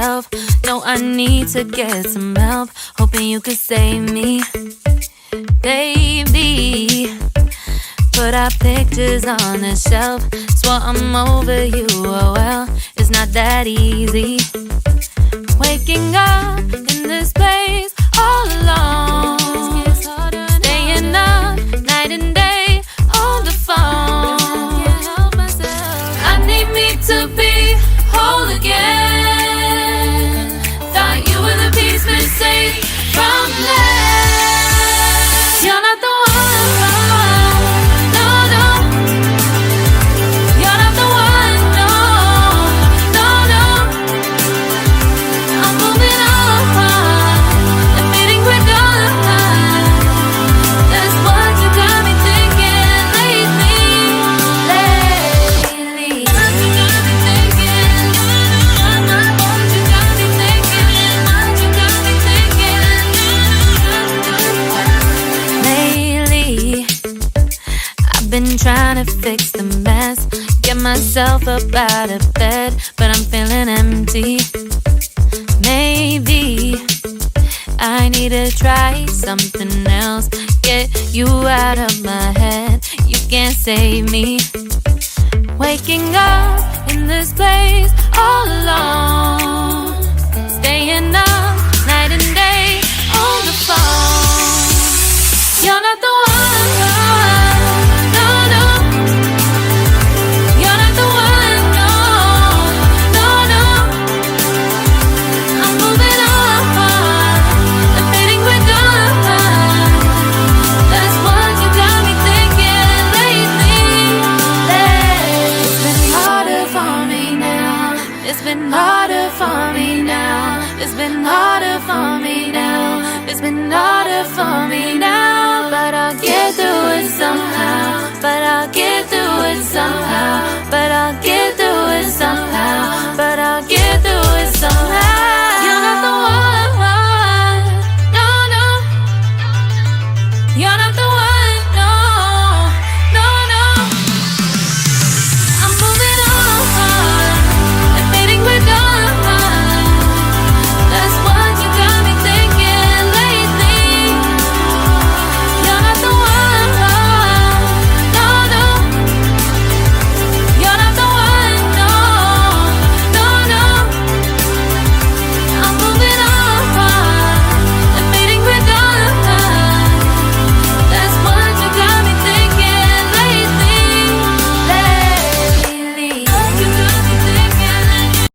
myself. No, I need to get some help. Hoping you could save me, baby. Put our pictures on the shelf. Swore I'm over you, oh well, it's not that easy. Waking up in this place all alone, staying up night and day on the phone. I need me to be whole again. Thought you were the piece missing from last. You're not the one, no, no. You're not the one, no, no, no. I'm moving on, admitting we're done. That's what you got me thinking lately. What you got me thinking. What you got me thinking. What you got me thinking. Lately, I've been trying to fix the mess, get myself up out of bed, but I'm feeling empty. Maybe I need to try something else. Get you out of my head, you can't save me. Waking up in this place all alone, staying up night and day on the phone. You're not the one, no, no. You're not the one, no, no, no. I'm moving on, admitting we're done. That's what you got me thinking lately. It's been harder for me now. It's been harder for me now. It's been harder for me now. It's been harder for me now. But I'll get through it somehow. But I'll get through it somehow. But I'll get through it somehow. But I'll get through it somehow.